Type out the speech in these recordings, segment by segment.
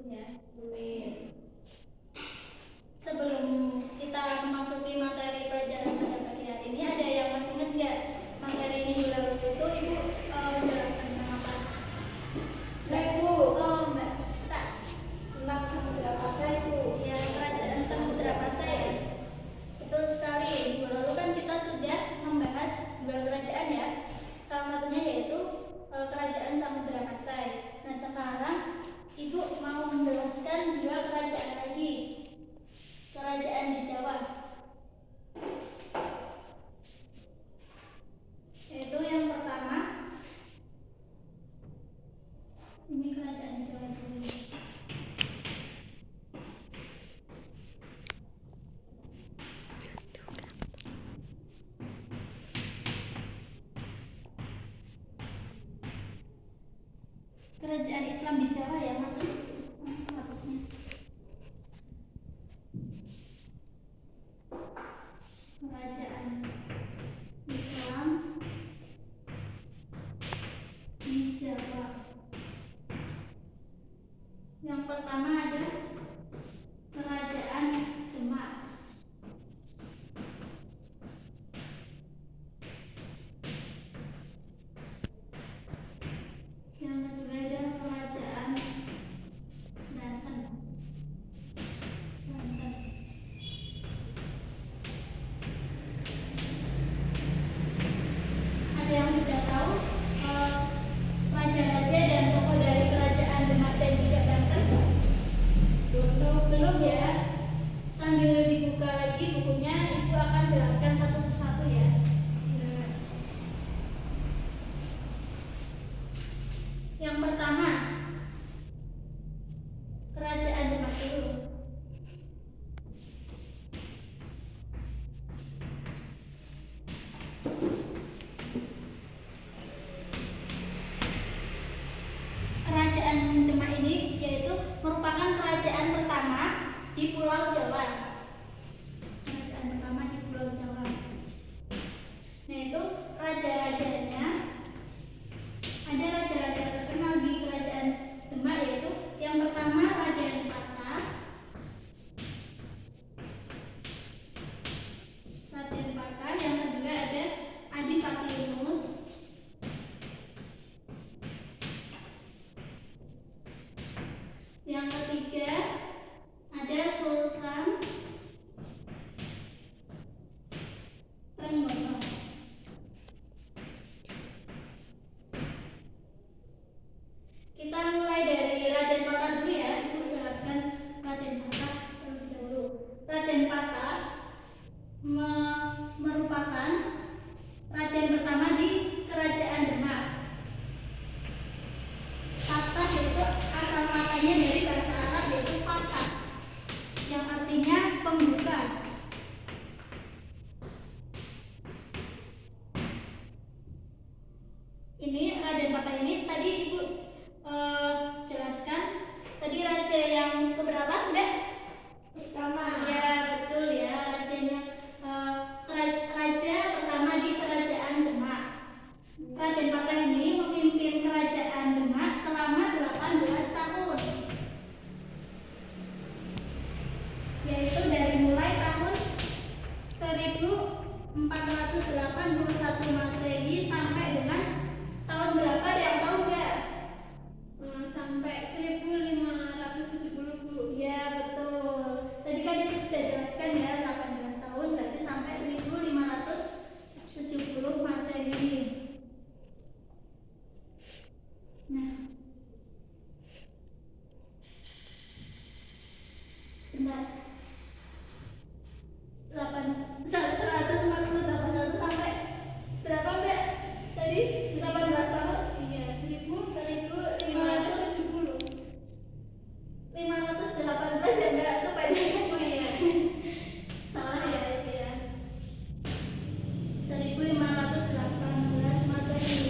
ya. Sebelum kita memasuki materi pelajaran pada pagi hari ini, ada yang masih ingat nggak materi minggu lalu itu Ibu menjelaskan tentang apa? Ibu, Mbak, tak tentang Samudra Pasai itu. ya, kerajaan Samudra Pasai ya. Betul sekali. Minggu lalu kan kita sudah membahas dua kerajaan ya. Salah satunya yaitu kerajaan Samudra Pasai. Nah, sekarang Ibu mau menjelaskan dua kerajaan lagi. Kerajaan di Jawa. Yaitu yang pertama, ini kerajaan di Jawa dulu. Kerajaan Islam di Jawa ya, masuk hapusnya. Kerajaan Islam di Jawa. Yang pertama ada Kerajaan Demak. Yang kedua ada Kerajaan Banten. Ada yang sudah tahu raja-raja dan tokoh dari Kerajaan Demak dan juga Banten? Belum ya. Sambil dibuka lagi bukunya, Ibu akan jelaskan satu persatu ya. Yang pertama, Kerajaan Demak dulu. Kerajaan Demak ini yaitu merupakan kerajaan pertama di Pulau Jawa. Kerajaan pertama di Pulau Jawa. Nah, itu raja-rajanya. Ada raja-raja terkenal di Kerajaan Demak yaitu yang pertama Raden Patah. Raden Patah, yang kedua ada Adipati Yunus. Yang ketiga ada Sultan Trenggono. Kita mulai dari Raden Patah dulu ya. Ibu jelaskan Raden Patah terlebih dahulu. Raden Patah merupakan raden pertama di Kerajaan Demak. Patah itu asal katanya dari bahasa Arab yaitu fatah, yang artinya pembuka. Ini Raden Patah ini tadi Ibu jelaskan. Tadi raja yang keberapa, Mbak? Pertama. Ya, betul ya. Raja pertama di Kerajaan Demak. Raden Patah ini memimpin Kerajaan Demak selama 18 tahun. Yaitu dari mulai tahun 1481 Masehi sampai dengan tahun berapa, ada yang tahu nggak? Sampai 1570, Bu. Ya, betul. Tadi kan itu sudah jelaskan ya, 18 tahun berarti sampai 1570 Masehi. Nah, sebentar. 141 sampai berapa, Mbak? Tadi 18 tahun? Iya, 1570. 518 ya, Mbak? Kebanyakan. Oh iya. Salah ya itu ya. 1518 Masehi.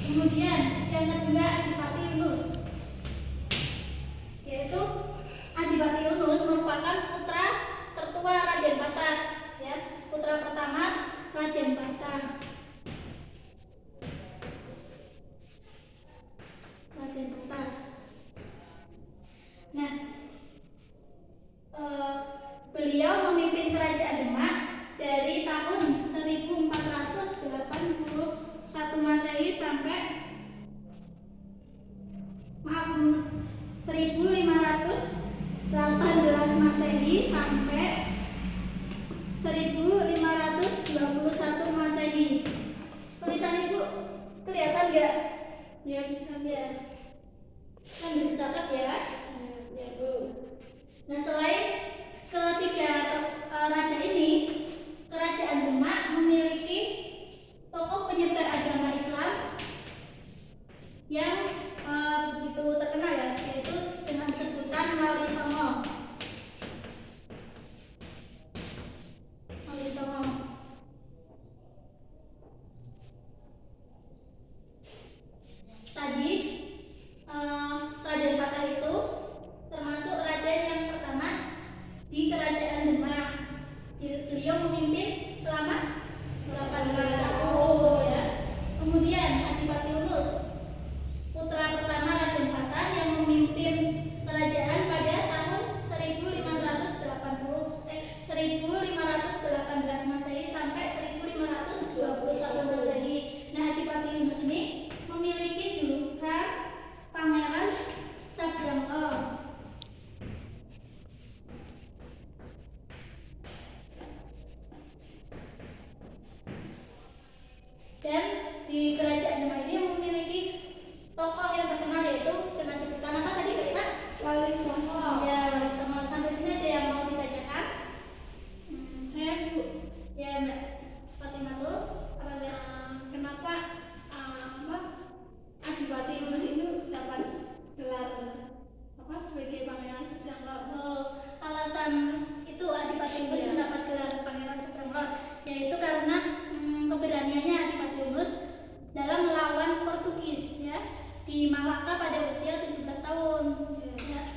Kemudian yang kedua Adipati Yunus. Yaitu Adipati Yunus merupakan putra tertua Raden Patah ya. Putra pertama Raden Patah. Ya bisa. Ya, kan dicatat ya. Ya Bu. Nah, selain ketiga raja ini, Kerajaan Demak memiliki tokoh penyebar agama Islam yang begitu terkenal ya, yaitu dengan sebutan Wali Songo. Wali Songo. Tadi Raden Patah itu termasuk raden yang pertama di Kerajaan Demak. Beliau memimpin selama 18 tahun ya. Kemudian Adipati Unus, putra pertama Raden Patah yang memimpin kerajaan pada tahun 1518 Masehi sampai 1521 Masehi. Nah, Adipati Unus ini memiliki julukan Pangeran Sabranglo. Dan di Kerajaan Demak ini memiliki tokoh yang terkenal yaitu dengan sebutan apa tadi Kak Ika? Wali Songo. Ya, Wali Songo. Sampai sini ada yang mau ditanyakan? Saya Bu. Ya, Mbak Fatimatul, apa Mbak? Kenapa Adipati Unus itu dapat gelar sebagai Pangeran Sabranglo? Oh, alasan itu Adipati Unus mendapat gelar Pangeran Sabranglo yaitu karena keberaniannya Adipati Unus dalam melawan Portugis ya di Malaka pada usia 17 tahun. Ya.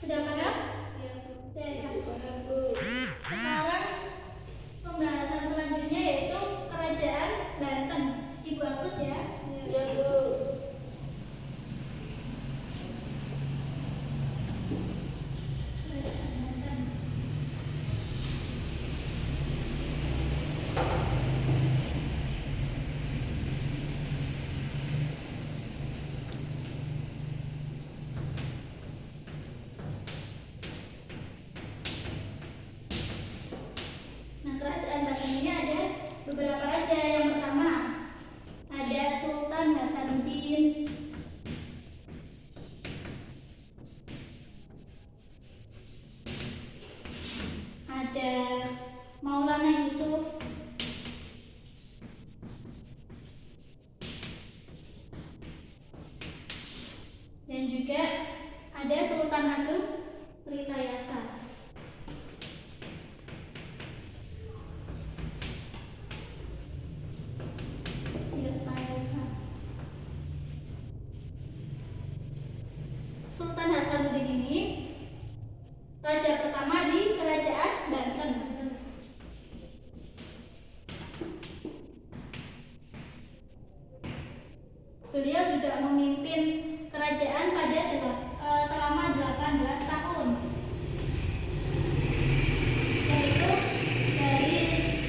Sudah paham? Ya Bu. Ya. Paham Bu. Sekarang pembahasan selanjutnya yaitu Kerajaan Banten. Ibu Agus ya. Ya Bu. Kerajaan Banten. Nah, Kerajaan Banten ini ada beberapa raja. Yang pertama ada Sultan Hasanuddin, ada Maulana Yusuf, dan juga ada Sultan Agung Tirtayasa. Sultan Hasanuddin ini raja pertama di Kerajaan Banten. Beliau juga memimpin kerajaan selama 18 tahun. Yaitu dari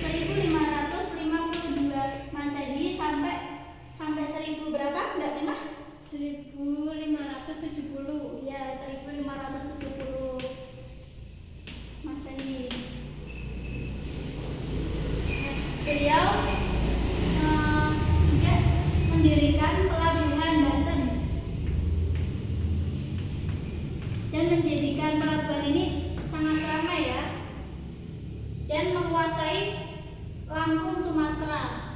1552 Masehi sampai 1000 berapa? Enggak Tina? 1570. Ya, 1570 Masehi. Beliau juga mendirikan pelabuhan Banten dan menjadikan pelabuhan ini sangat ramai ya, dan menguasai Lampung Sumatera.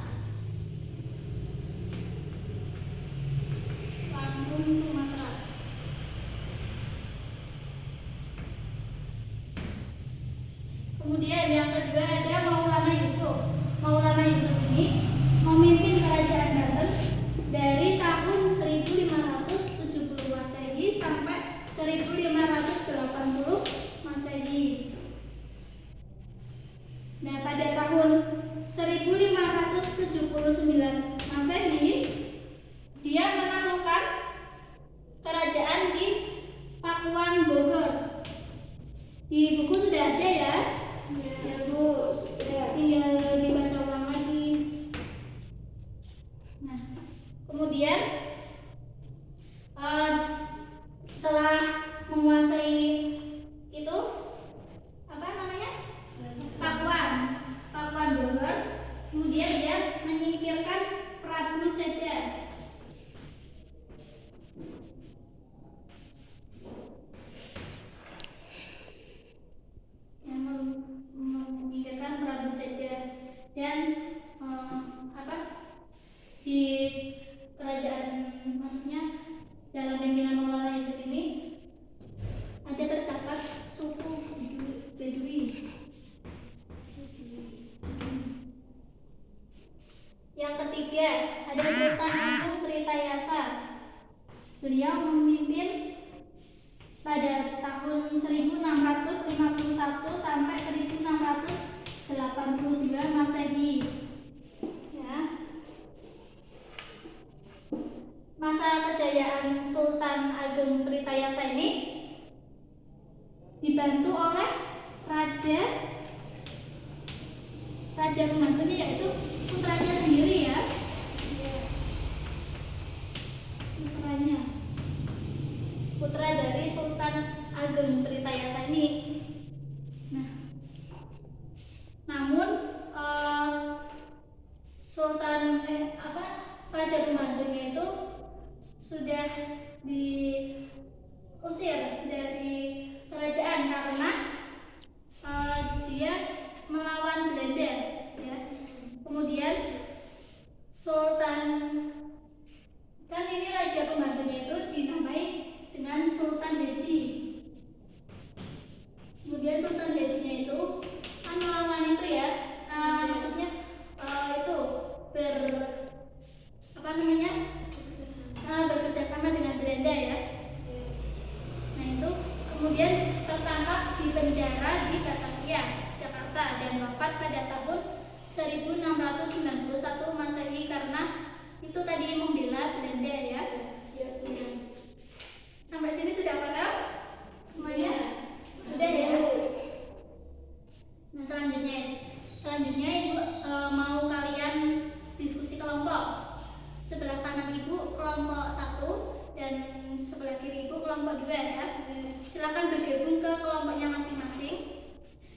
Lampung Sumatera. Kemudian yang kedua ada Maulana Yusuf. Maulana Yusuf ini memimpin kerajaan Banten dari tahun 1570 Masehi sampai 1580 Masehi. Nah, pada tahun 1579 Masehi dia menaklukkan kerajaan di Pakuan Bogor. Di buku sudah ada ya. Ya Bu, tinggal dibaca ulang lagi. Nah, kemudian setelah menguasai itu apa namanya? Pakuan Bogor. Kemudian dia menyingkirkan Prabu Seda. Sultan Agung Tritayasa. Beliau memimpin pada tahun 1651 sampai 1682 Masehi. Ya. Masa kejayaan Sultan Agung Tritayasa ini dibantu oleh raja pembantunya, yaitu putranya sendiri ya. Putra dari Sultan Agung Tritayasa ini. Nah, namun raja pembantunya itu sudah diusir dari kerajaan karena dia melawan Belanda ya. Kemudian kan ini raja pembantunya itu dinamai dengan Sultan Deji. Kemudian Sultan Dejinya itu kan melawan itu ya, maksudnya itu bekerja sama dengan Belanda ya. Nah itu kemudian tertangkap di penjara di Batavia, Jakarta, dan wafat pada tahun 1691 Masehi karena itu tadi membela Belanda ya. Sampai sini sudah paham semuanya? Sudah ya. Nah selanjutnya Ibu mau kalian diskusi kelompok. Sebelah kanan Ibu kelompok 1 dan sebelah kiri Ibu kelompok 2 ya. Silakan bergabung ke kelompoknya masing-masing.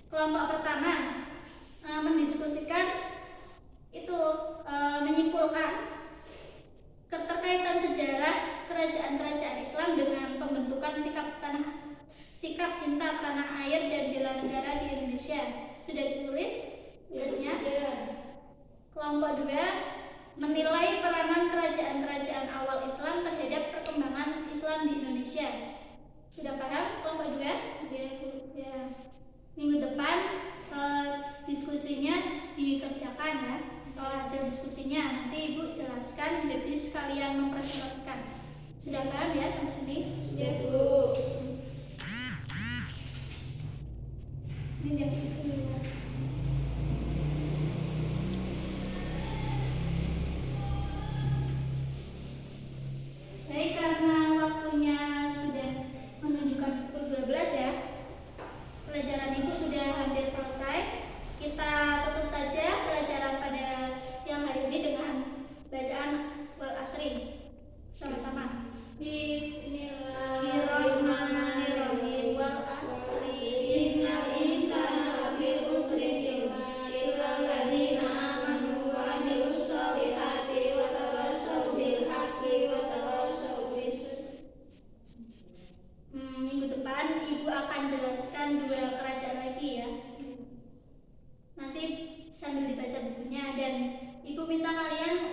Kelompok pertama mendiskusikan menyimpulkan keterkaitan sejarah kerajaan-kerajaan Islam dengan pembentukan sikap cinta tanah air dan bela negara di Indonesia. Sudah ditulis tugasnya? Kelompok 2 menilai peranan kerajaan-kerajaan awal Islam terhadap perkembangan Islam di Indonesia. Sudah paham kelompok 2? Ya. Minggu depan diskusinya dikerjakan ya. Hasil diskusinya nanti Ibu jelaskan, lebih sekalian mempresentasikan. Sudah paham ya sampai sini? Ya Bu. Ini dia diskusinya. Baik, karena waktunya sudah menunjukkan pukul 12 ya. Pelajaran Ibu sudah hampir selesai. Kita tutup saja pelajaran pada siang hari ini dengan bacaan wal asri sama-sama. Bismillahirrahmanirrahim. Wal asri innal insana lafi khusrin illal ladzina amanu wa amilus sholihati wa tawassaw bil haqqi wa tawassaw bis minggu depan Ibu akan jelaskan 2 kerajaan lagi ya. Nanti sambil dibaca bukunya, dan Ibu minta kalian